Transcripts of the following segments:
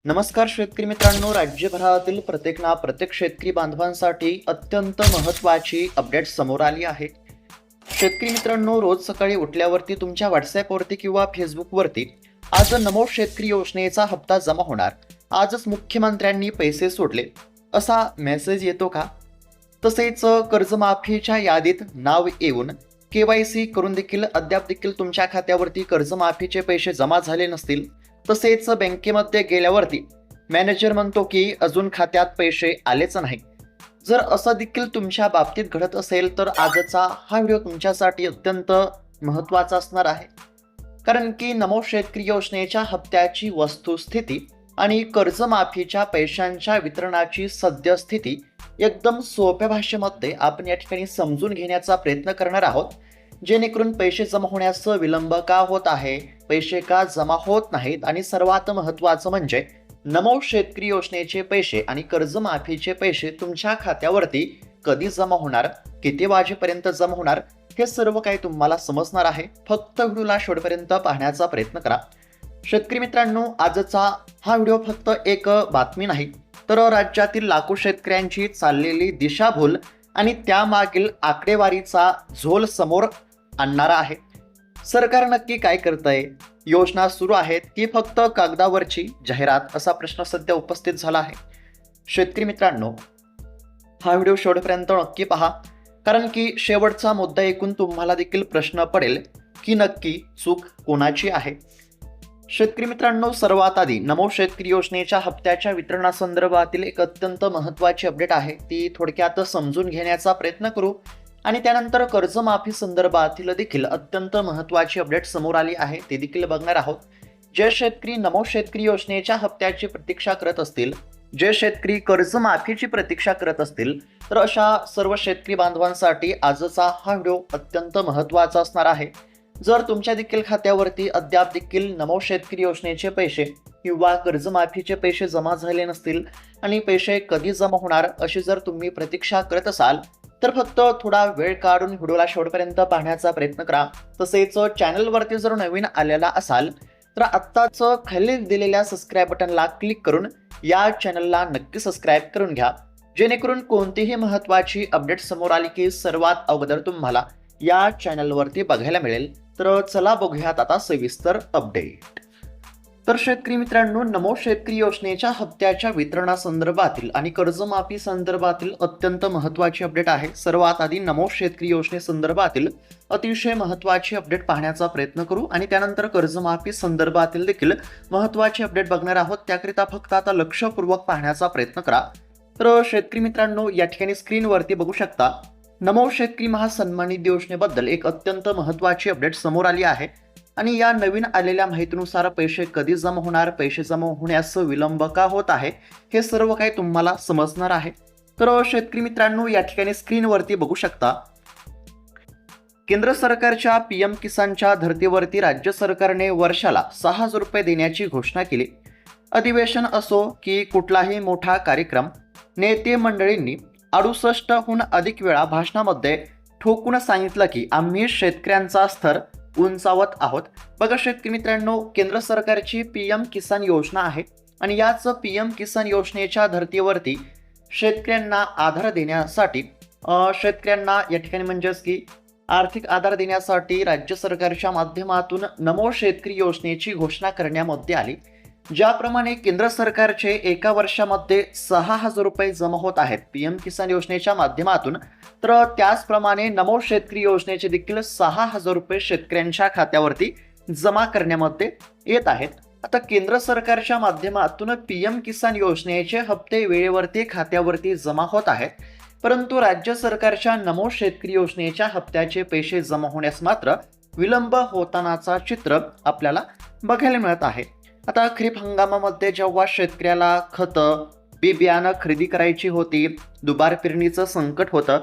नमस्कार शेतकरी मित्रांनो, राज्यभरातील प्रत्येक शेतकरी बांधवांसाठी अत्यंत महत्त्वाची अपडेट समोर आली आहे. शेतकरी मित्रांनो, रोज सकाळी उठल्यावरती तुमच्या व्हॉट्सॲपवरती किंवा फेसबुकवरती आज नमो शेतकरी योजनेचा हप्ता जमा होणार, आजच मुख्यमंत्र्यांनी पैसे सोडले असा मेसेज येतो का? तसेच कर्जमाफीच्या यादीत नाव येऊन KYC करून देखील अद्याप देखील तुमच्या खात्यावरती कर्जमाफीचे पैसे जमा झाले नसतील. तसेच बँकेमध्ये गेल्यावरती मॅनेजर म्हणतो की अजून खात्यात पैसे आलेच नाही. जर असं देखील तुमच्या बाबतीत घडत असेल तर आजचा हा व्हिडिओ तुमच्यासाठी अत्यंत महत्त्वाचा असणार आहे. कारण की नमो शेतकरी योजनेच्या हप्त्याची वस्तुस्थिती आणि कर्जमाफीच्या पैशांच्या वितरणाची सद्यस्थिती एकदम सोप्या भाषेमध्ये आपण या ठिकाणी समजून घेण्याचा प्रयत्न करणार आहोत, जेणेकरून पैसे जमा होण्यास विलंब का होत आहे, पैसे का जमा होत नाहीत आणि सर्वात महत्त्वाचं म्हणजे नमो शेतकरी योजनेचे पैसे आणि कर्जमाफीचे पैसे तुमच्या खात्यावरती कधी जमा होणार, किती वाजेपर्यंत जमा होणार, हे सर्व काही तुम्हाला समजणार आहे. फक्त व्हिडिओला शेवटपर्यंत पाहण्याचा प्रयत्न करा. शेतकरी मित्रांनो, आजचा हा व्हिडिओ फक्त एक बातमी नाही, तर राज्यातील लाखो शेतकऱ्यांची चाललेली दिशाभूल आणि त्यामागील आकडेवारीचा झोल समोर आणणारा आहे. सरकार नक्की काय करतंय? योजना सुरू आहेत की फक्त कागदावरची जाहिरात, असा प्रश्न सध्या उपस्थित झाला आहे. शेतकरी मित्रांनो, हा व्हिडिओ शेवटपर्यंत नक्की पहा, कारण की शेवटचा मुद्दा ऐकून तुम्हाला देखील प्रश्न पडेल की नक्की चूक कोणाची आहे. शेतकरी मित्रांनो, सर्वात आधी नमो शेतकरी योजनेच्या हप्त्याच्या वितरणासंदर्भातील एक अत्यंत महत्त्वाची अपडेट आहे, ती थोडक्यात समजून घेण्याचा प्रयत्न करू आणि त्यानंतर कर्जमाफी संदर्भातील देखील अत्यंत महत्त्वाची अपडेट समोर आली आहे, ते देखील बघणार आहोत. जे शेतकरी नमो शेतकरी योजनेच्या हप्त्याची प्रतीक्षा करत असतील, जे शेतकरी कर्जमाफीची प्रतीक्षा करत असतील, तर अशा सर्व शेतकरी बांधवांसाठी आजचा हा व्हिडिओ अत्यंत महत्त्वाचा असणार आहे. जर तुमच्या देखील खात्यावरती अद्याप देखील नमो शेतकरी योजनेचे पैसे किंवा कर्जमाफीचे पैसे जमा झाले नसतील आणि पैसे कधी जमा होणार अशी जर तुम्ही प्रतीक्षा करत असाल, तर फक्त थोडा वेळ काढून व्हिडिओला शेवटपर्यंत पाहण्याचा प्रयत्न करा. तसेच चॅनलवरती जर नवीन आलेला असाल तर आत्ताच खाली दिलेल्या सबस्क्राईब बटनला क्लिक करून या चॅनलला नक्की सबस्क्राईब करून घ्या, जेणेकरून कोणतीही महत्त्वाची अपडेट समोर आली की सर्वात अगोदर तुम्हाला या चॅनलवरती बघायला मिळेल. तर चला बघूयात आता सविस्तर अपडेट. तर शेतकरी मित्रांनो, नमो शेतकरी योजनेच्या हप्त्याच्या वितरणासंदर्भातील आणि कर्जमाफी संदर्भातील अत्यंत महत्त्वाची अपडेट आहे. सर्वात आधी नमो शेतकरी योजनेसंदर्भातील अतिशय महत्त्वाची अपडेट पाहण्याचा प्रयत्न करू आणि त्यानंतर कर्जमाफी संदर्भातील देखील महत्त्वाची अपडेट बघणार आहोत. त्याकरिता फक्त आता लक्षपूर्वक पाहण्याचा प्रयत्न करा. तर शेतकरी मित्रांनो, या ठिकाणी स्क्रीनवरती बघू शकता, नमो शेतकरी महासन्मानिधी योजनेबद्दल एक अत्यंत महत्त्वाची अपडेट समोर आली आहे आणि या नवीन आलेल्या माहितीनुसार पैसे कधी जमा होणार, पैसे जमा होण्यास विलंब का होत आहे, हे सर्व काही तुम्हाला समजणार आहे. तर शेतकरी मित्रांनो, या ठिकाणी स्क्रीनवरती बघू शकता, केंद्र सरकारच्या PM किसानच्या धर्तीवरती राज्य सरकारने वर्षाला 6,000 रुपये देण्याची घोषणा केली. अधिवेशन असो की कुठलाही मोठा कार्यक्रम, नेते मंडळींनी 68हून अधिक वेळा भाषणामध्ये ठोकून सांगितलं की आम्ही शेतकऱ्यांचा स्तर उंचावत आहोत. बघा शेतकरी मित्रांनो, केंद्र सरकारची PM किसान योजना आहे आणि याच PM किसान योजनेच्या धर्तीवरती शेतकऱ्यांना आधार देण्यासाठी शेतकऱ्यांना या ठिकाणी म्हणजेच की आर्थिक आधार देण्यासाठी राज्य सरकारच्या माध्यमातून नमो शेतकरी योजनेची घोषणा करण्यामध्ये आली. ज्याप्रमाणे केंद्र सरकारचे एका वर्षामध्ये 6,000 रुपये जमा होत आहेत PM किसान योजनेच्या माध्यमातून, तर त्याचप्रमाणे नमो शेतकरी योजनेचे देखील 6,000 रुपये शेतकऱ्यांच्या खात्यावरती जमा करण्यामध्ये येत आहेत. आता केंद्र सरकारच्या माध्यमातून PM किसान योजनेचे हप्ते वेळेवरती खात्यावरती जमा होत आहेत, परंतु राज्य सरकारच्या नमो शेतकरी योजनेच्या हप्त्याचे पैसे जमा होण्यास मात्र विलंब होतानाचा चित्र आपल्याला बघायला मिळत आहे. आता खरीप हंगामामध्ये जेव्हा शेतकऱ्याला खतं, बी बियाणं खरेदी करायची होती, दुबार पेरणीचं संकट होतं,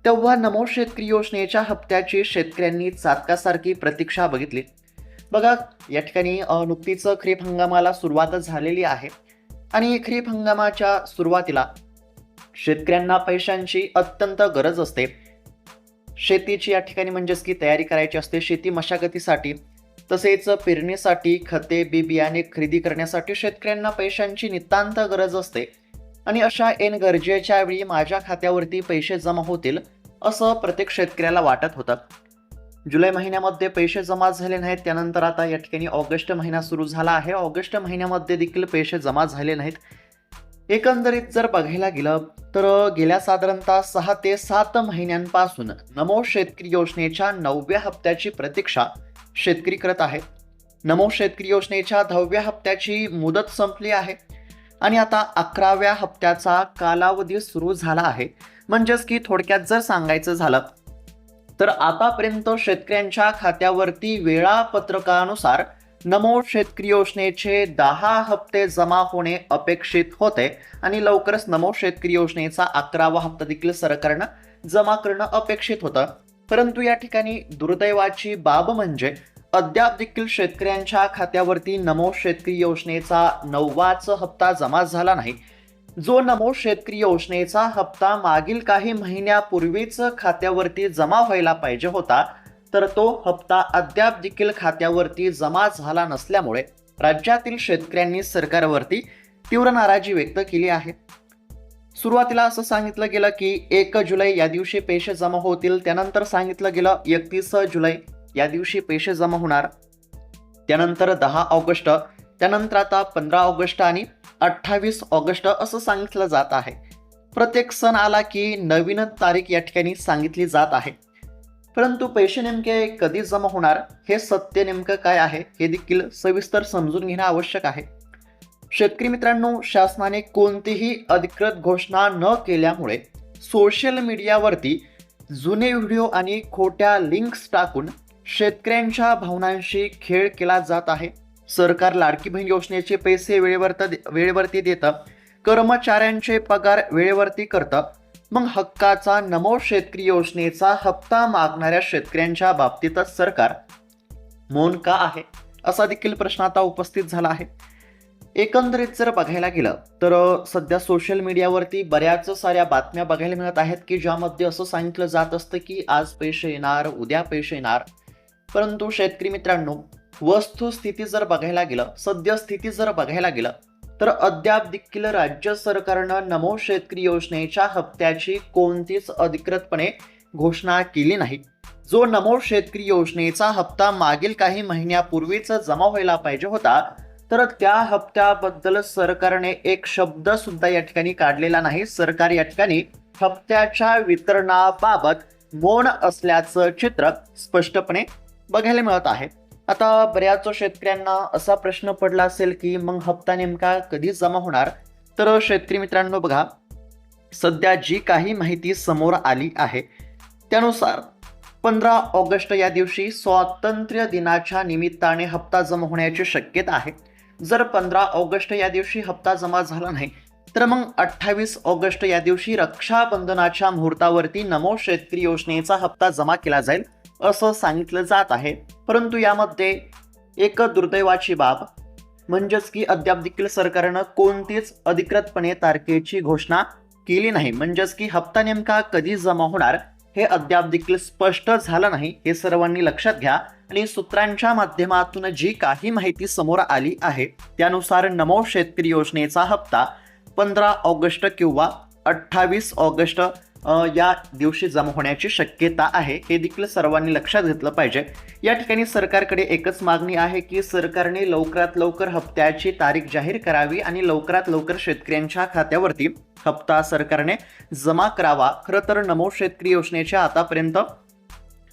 तेव्हा नमो शेतकरी योजनेच्या हप्त्याची शेतकऱ्यांनी चातकासारखी प्रतीक्षा बघितली. बघा, या ठिकाणी नुकतीच खरीप हंगामाला सुरुवात झालेली आहे आणि खरीप हंगामाच्या सुरुवातीला शेतकऱ्यांना पैशांची अत्यंत गरज असते. शेतीची या ठिकाणी म्हणजेच की तयारी करायची असते शेती मशागतीसाठी. तसेच पेरणीसाठी खते बी बियाणे खरेदी करण्यासाठी शेतकऱ्यांना पैशांची नितांत गरज असते आणि अशा ऐन गरजेच्या वेळी माझ्या खात्यावरती पैसे जमा होतील असं प्रत्येक शेतकऱ्याला वाटत होतं. जुलै महिन्यामध्ये पैसे जमा झाले नाहीत. त्यानंतर आता या ठिकाणी ऑगस्ट महिना सुरू झाला आहे. ऑगस्ट महिन्यामध्ये देखील पैसे जमा झाले नाहीत. एकंदरीत जर बघायला गेलं तर गेल्या साधारणतः 6 ते 7 महिन्यांपासून नमो शेतकरी योजनेच्या 9व्या हप्त्याची प्रतीक्षा शेतकरी करत आहेत. नमो शेतकरी योजनेच्या 10व्या हप्त्याची मुदत संपली आहे आणि आता 11व्या हप्त्याचा कालावधी सुरू झाला आहे. म्हणजेच की थोडक्यात जर सांगायचं झालं तर आतापर्यंत शेतकऱ्यांच्या खात्यावरती वेळापत्रकानुसार नमो शेतकरी योजनेचे 10 हप्ते जमा होणे अपेक्षित होते आणि लवकरच नमो शेतकरी योजनेचा 11वा हप्ता देखील सरकारनं जमा करणं अपेक्षित होतं. परंतु या ठिकाणी दुर्दैवाची बाब म्हणजे अद्याप देखील शेतकऱ्यांच्या खात्यावरती नमो शेतकरी योजनेचा 9वाच हप्ता जमा झाला नाही. जो नमो शेतकरी योजनेचा हप्ता मागील काही महिन्यापूर्वीच खात्यावरती जमा व्हायला पाहिजे होता, तर तो हप्ता अद्याप देखील खात्यावरती जमा झाला नसल्यामुळे राज्यातील शेतकऱ्यांनी सरकारवरती तीव्र नाराजी व्यक्त केली आहे. सुरुवातीला असं सांगितलं गेलं की 1 जुलै या दिवशी पैसे जमा होतील. त्यानंतर सांगितलं गेलं 31 जुलै या दिवशी पैसे जमा होणार. त्यानंतर 10 ऑगस्ट, त्यानंतर आता 15 ऑगस्ट आणि 28 ऑगस्ट असं सांगितलं जात आहे. प्रत्येक सण आला की नवीन तारीख या ठिकाणी सांगितली जात आहे. परंतु पैसे नेमके कधी जमा होणार, हे सत्य नेमकं काय आहे हे देखील सविस्तर समजून घेणं आवश्यक आहे. शेतकरी मित्रांनो, शासनाने कोणतीही अधिकृत घोषणा न केल्यामुळे सोशल मीडियावरती जुने व्हिडिओ आणि खोट्या लिंक्स टाकून शेतकऱ्यांच्या भावनांशी खेळ केला जात आहे. सरकार लाडकी बहीण योजनेचे पैसे वेळेवरती देतं, कर्मचाऱ्यांचे पगार वेळेवरती करतं, मग हक्काचा नमो शेतकरी योजनेचा हप्ता मागणाऱ्या शेतकऱ्यांच्या बाबतीतच सरकार मौन का आहे, असा देखील प्रश्न आता उपस्थित झाला आहे. एकंदरीत जर बघायला गेलं तर सध्या सोशल मीडियावरती बऱ्याच साऱ्या बातम्या बघायला मिळत आहेत की ज्यामध्ये असं सांगितलं जात असतं की आज पैसे येणार, उद्या पैसे येणार. परंतु शेतकरी मित्रांनो, वस्तुस्थिती जर बघायला गेलं, सद्यस्थिती जर बघायला गेलं तर अद्याप देखील राज्य सरकारनं नमो शेतकरी योजनेच्या हप्त्याची कोणतीच अधिकृतपणे घोषणा केली नाही. जो नमो शेतकरी योजनेचा हप्ता मागील काही महिन्यापूर्वीच जमा व्हायला पाहिजे होता, तर त्या हप्त्याबद्दल सरकारने एक शब्द सुद्धा या ठिकाणी काढलेला नाही. सरकार या ठिकाणी हप्त्याच्या वितरणाबाबत मौन असल्याचं चित्र स्पष्टपणे बघायला मिळत आहे. आता बऱ्याच शेतकऱ्यांना असा प्रश्न पडला असेल की मग हप्ता नेमका कधी जमा होणार. तर शेतकरी मित्रांनो बघा, सध्या जी काही माहिती समोर आली आहे त्यानुसार 15 ऑगस्ट या दिवशी स्वातंत्र्य दिनाच्या निमित्ताने हप्ता जमा होण्याची शक्यता आहे. जर 15 ऑगस्ट या दिवशी हप्ता जमा झाला नाही तर मग 28 ऑगस्ट या दिवशी रक्षाबंधनाच्या मुहूर्तावरती नमो शेतकरी योजनेचा हप्ता जमा केला जाईल असं सांगितलं जात आहे. परंतु यामध्ये एक दुर्दैवाची बाब म्हणजेच की अद्याप देखील सरकारनं कोणतीच अधिकृतपणे तारखेची घोषणा केली नाही. म्हणजेच की हप्ता नेमका कधी जमा होणार हे अद्याप देखील स्पष्ट झालं नाही. हे सर्वांनी लक्षात घ्या. आणि सूत्रांच्या माध्यमातून जी काही माहिती समोर आली आहे त्यानुसार नमो शेतकरी योजनेचा हप्ता 15 ऑगस्ट किंवा 28 ऑगस्ट या दिवशी जमा होण्याची शक्यता आहे. हे देखील सर्वांनी लक्षात घेतलं पाहिजे. या ठिकाणी सरकारकडे एकच मागणी आहे की सरकारने लवकरात लवकर हप्त्याची तारीख जाहीर करावी आणि लवकरात लवकर शेतकऱ्यांच्या खात्यावरती हप्ता सरकारने जमा करावा. खरं तर नमो शेतकरी योजनेच्या आतापर्यंत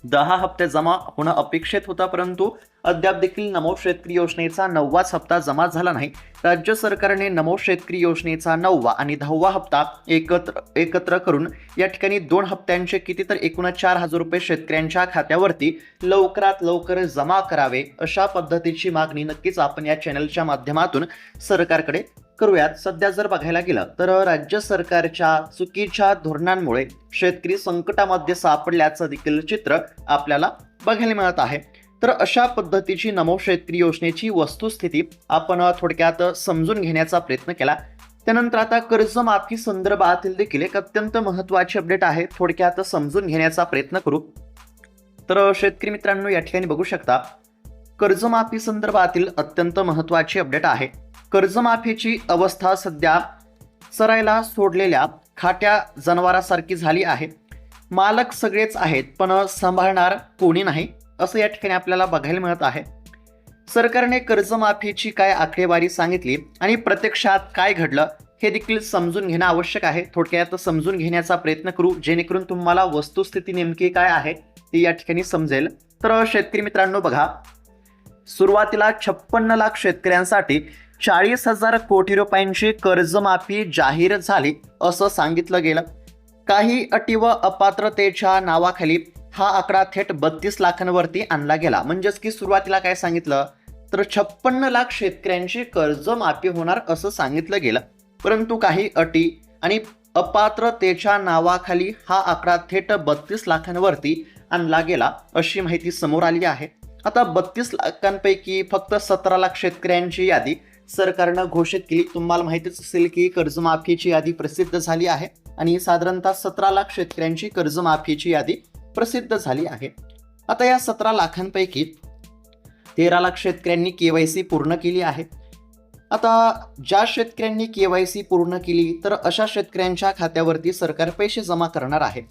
10 हप्ते जमा होणं अपेक्षित होतं, परंतु अद्याप देखील नमो शेतकरी योजनेचा 9वाच हप्ता जमा झाला नाही. राज्य सरकारने नमो शेतकरी योजनेचा 9वा आणि 10वा हप्ता एकत्र करून या ठिकाणी 2 हप्त्यांचे किती तर एकूण 4,000 रुपये शेतकऱ्यांच्या खात्यावरती लवकरात लवकर जमा करावे, अशा पद्धतीची मागणी नक्कीच आपण या चॅनलच्या माध्यमातून सरकारकडे करूयात. सध्या जर बघायला गेलं तर राज्य सरकारच्या चुकीच्या धोरणांमुळे शेतकरी संकटामध्ये सापडल्याचं देखील चित्र आपल्याला बघायला मिळत आहे. तर अशा पद्धतीची नमो शेतकरी योजनेची वस्तुस्थिती आपण थोडक्यात समजून घेण्याचा प्रयत्न केला. त्यानंतर आता कर्जमाफी संदर्भातील देखील एक अत्यंत महत्त्वाची अपडेट आहे, थोडक्यात समजून घेण्याचा प्रयत्न करू. तर शेतकरी मित्रांनो, या ठिकाणी बघू शकता कर्जमाफी संदर्भातील अत्यंत महत्त्वाची अपडेट आहे. कर्जमाफीची अवस्था सध्या चरायला सोडलेल्या खाट्या जनावरासारखी झाली आहे. मालक सगळेच आहेत पण सांभाळणार कोणी नाही असं या ठिकाणी आपल्याला बघायला मिळत आहे. सरकारने कर्जमाफीची काय आकडेवारी सांगितली आणि प्रत्यक्षात काय घडलं हे देखील समजून घेणं आवश्यक आहे. थोडक्यात समजून घेण्याचा प्रयत्न करू जेणेकरून तुम्हाला वस्तुस्थिती नेमकी काय आहे ती या ठिकाणी समजेल. तर शेतकरी मित्रांनो बघा, सुरुवातीला 56 लाख शेतकऱ्यांसाठी 40,000 कोटी रुपयांची कर्जमाफी जाहीर झाली असं सांगितलं गेलं. काही अटी व अपात्रतेच्या नावाखाली हा आकडा थेट 32 लाखांवरती आणला गेला. म्हणजेच की सुरुवातीला काय सांगितलं तर 56 लाख शेतकऱ्यांची कर्जमाफी होणार असं सांगितलं गेलं, परंतु काही अटी आणि अपात्रतेच्या नावाखाली हा आकडा थेट 32 लाखांवरती आणला गेला अशी माहिती समोर आली आहे. आता 32 लाखांपैकी फक्त 17 लाख शेतकऱ्यांची यादी सरकारनं घोषित केली. तुम्हाला माहितीच असेल की कर्जमाफीची यादी प्रसिद्ध झाली आहे आणि साधारणतः 17 लाख शेतकऱ्यांची कर्जमाफीची यादी प्रसिद्ध झाली आहे. आता या 17 लाखांपैकी 13 लाख शेतकऱ्यांनी KYC पूर्ण केली आहे. आता ज्या शेतकऱ्यांनी KYC पूर्ण केली तर अशा शेतकऱ्यांच्या खात्यावरती सरकार पैसे जमा करणार आहे.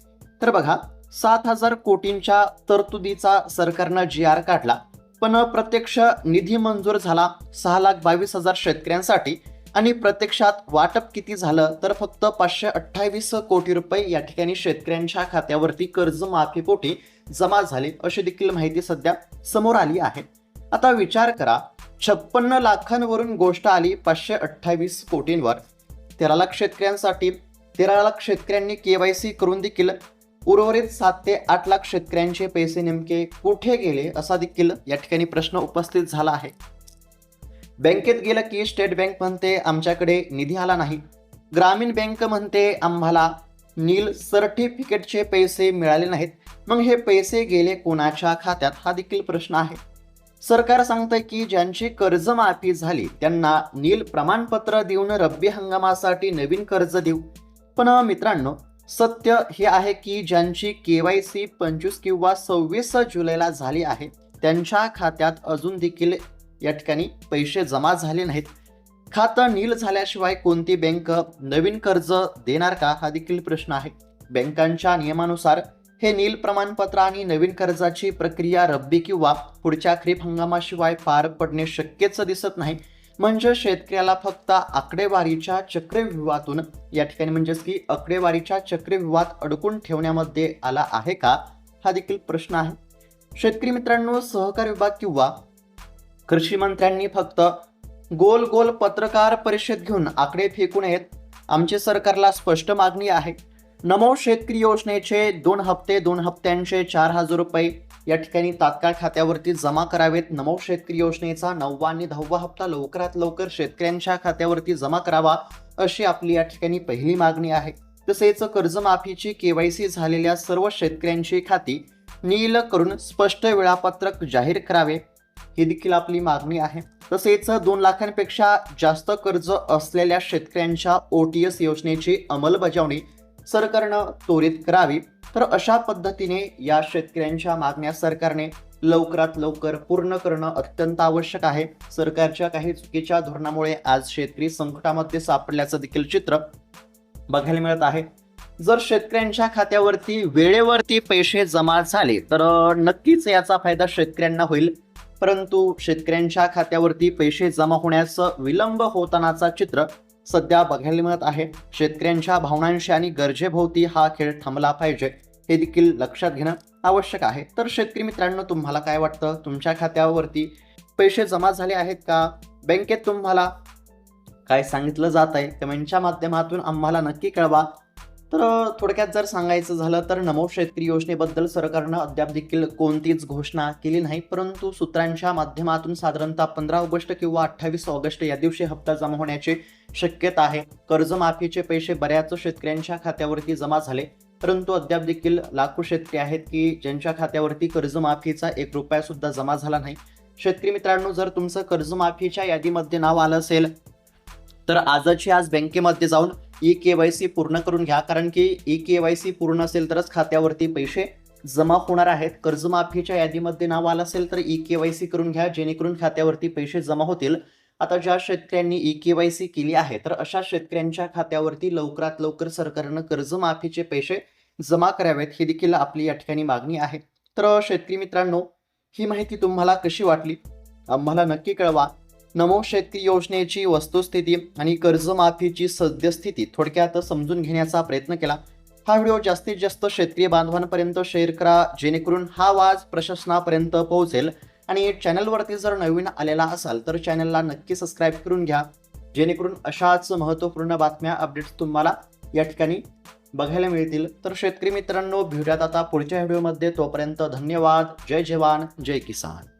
तर बघा, 7,000 कोटींच्या तरतुदीचा सरकारनं GR काढला, पण प्रत्यक्ष निधी मंजूर झाला 6,22,000 शेतकऱ्यांसाठी आणि प्रत्यक्षात वाटप किती झालं तर फक्त 528 कोटी रुपये या ठिकाणी शेतकऱ्यांच्या खात्यावरती कर्जमाफीपोटी जमा झाले अशी देखील माहिती सध्या समोर आली आहे. आता विचार करा, 56 लाखांवरून गोष्ट आली 528 कोटींवर. 13 लाख शेतकऱ्यांसाठी 13 लाख शेतकऱ्यांनी KYC करून देखील उर्वरित 7 ते 8 लाख शेतकऱ्यांचे पैसे नेमके कुठे गेले असा देखील या ठिकाणी प्रश्न उपस्थित झाला आहे. बँकेत गेलं की स्टेट बँक म्हणते आमच्याकडे निधी आला नाही, ग्रामीण बँक म्हणते आम्हाला नील सर्टिफिकेटचे पैसे मिळाले नाहीत. मग हे पैसे गेले कोणाच्या खात्यात हा देखील प्रश्न आहे. सरकार सांगतंय की ज्यांची कर्जमाफी झाली त्यांना नील प्रमाणपत्र देऊन रब्बी हंगामासाठी नवीन कर्ज देऊ. पण मित्रांनो, सत्य हे आहे की ज्यांची KYC 25 किंवा 26 जुलैला झाली आहे त्यांच्या खात्यात अजून देखील या ठिकाणी पैसे जमा झाले नाहीत. खातं नील झाल्याशिवाय कोणती बँक नवीन कर्ज देणार का हा देखील प्रश्न आहे. बँकांच्या नियमानुसार हे नील प्रमाणपत्र आणि नवीन कर्जाची प्रक्रिया रब्बी किंवा पुढच्या खरीप हंगामाशिवाय पार पडणे शक्यच दिसत नाही. म्हणजे शेतकऱ्याला फक्त आकडेवारीच्या चक्रव्यूहातून या ठिकाणी म्हणजेच की आकडेवारीच्या चक्रव्यूहात अडकून ठेवण्यामध्ये आला आहे का हा देखील प्रश्न आहे. शेतकरी मित्रांनो, सहकार विभाग किंवा कृषी मंत्र्यांनी फक्त गोल गोल पत्रकार परिषद घेऊन आकडे फेकू नयेत. आमची सरकारला स्पष्ट मागणी आहे. नमो शेतकरी योजनेचे 2 हप्ते 2 हप्त्यांचे 4,000 रुपये या ठिकाणी तात्काळ खात्यावरती जमा करावेत. नमो शेतकरी योजनेचा 9वा आणि 10वा हप्ता लवकरात लवकर शेतकऱ्यांच्या खात्यावरती जमा करावा अशी आपली या ठिकाणी पहिली मागणी आहे. तसेच कर्जमाफीची KYC झालेल्या सर्व शेतकऱ्यांची खाती नील करून स्पष्ट वेळापत्रक जाहीर करावे ही देखील आपली मागणी आहे. तसेच 2 लाखांपेक्षा जास्त कर्ज असलेल्या शेतकऱ्यांच्या OTS योजनेची अंमलबजावणी सरकारनं त्वरित करावी. तर अशा पद्धतीने या शेतकऱ्यांच्या मागण्या सरकारने लवकरात लवकर पूर्ण करणं अत्यंत आवश्यक आहे. सरकारच्या काही चुकीच्या धोरणामुळे आज शेतकरी संकटामध्ये सापडल्याचं देखील चित्र बघायला मिळत आहे. जर शेतकऱ्यांच्या खात्यावरती वेळेवरती पैसे जमा झाले तर नक्कीच याचा फायदा शेतकऱ्यांना होईल, परंतु शेतकऱ्यांच्या खात्यावरती पैसे जमा होण्यास विलंब होतानाचा चित्र सध्या बघायला मिळत आहे. शेतकऱ्यांच्या भावनांशी आणि गरजेभोवती हा खेळ थांबला पाहिजे हे देखील लक्षात घेणं आवश्यक आहे. तर शेतकरी मित्रांनो, तुम्हाला काय वाटतं? तुमच्या खात्यावरती पैसे जमा झाले आहेत का? बँकेत तुम्हाला काय सांगितलं जात आहे कमेंटच्या माध्यमातून आम्हाला नक्की कळवा. तर थोडक्यात जर सांगायचं झालं तर नमो शेतकरी योजनेबद्दल सरकारनं अद्याप देखील कोणतीच घोषणा केली नाही, परंतु सूत्रांच्या माध्यमातून साधारणतः 15 ऑगस्ट किंवा 28 ऑगस्ट या दिवशी हप्ता जमा होण्याची शक्यता आहे. कर्जमाफीचे पैसे बऱ्याच शेतकऱ्यांच्या खात्यावरती जमा झाले, परंतु अद्याप देखील लाखो शेतकरी आहेत की ज्यांच्या खात्यावरती कर्जमाफीचा 1 रुपया सुद्धा जमा झाला नाही. शेतकरी मित्रांनो, जर तुमचं कर्जमाफीच्या यादीमध्ये नाव आलं असेल तर आजची आज बँकेमध्ये जाऊन KYC पूर्ण करून घ्या, कारण की KYC पूर्ण असेल तरच खात्यावरती पैसे जमा होणार आहेत. कर्जमाफीच्या यादीमध्ये नाव आलं असेल तर ई-के-वाय-सी करून घ्या, जेणेकरून खात्यावरती पैसे जमा होतील. आता ज्या शेतकऱ्यांनी ई-के-वाय-सी केली आहे, तर अशा शेतकऱ्यांच्या खात्यावरती लवकरात लवकर सरकारनं कर्जमाफीचे पैसे जमा करावेत, ही देखील आपली या ठिकाणी मागणी आहे. तर शेतकरी मित्रांनो, ही माहिती तुम्हाला कशी वाटली? आम्हाला नक्की कळवा. नमो शेतकरी योजनेची वस्तुस्थिती आणि कर्जमाफीची सद्यस्थिती थोडक्यात समजून घेण्याचा प्रयत्न केला. हा व्हिडिओ जास्तीत जास्त शेतकरी बांधवांपर्यंत शेअर करा, जेणेकरून हा आवाज प्रशासनापर्यंत पोहोचेल. आणि चॅनलवरती जर नवीन आलेला असाल तर चॅनलला नक्की सबस्क्राईब करून घ्या, जेणेकरून अशाच महत्त्वपूर्ण बातम्या अपडेट्स तुम्हाला या ठिकाणी बघायला मिळतील. तर शेतकरी मित्रांनो, भेटूयात आता पुढच्या व्हिडिओमध्ये. तोपर्यंत धन्यवाद. जय जवान, जय किसान.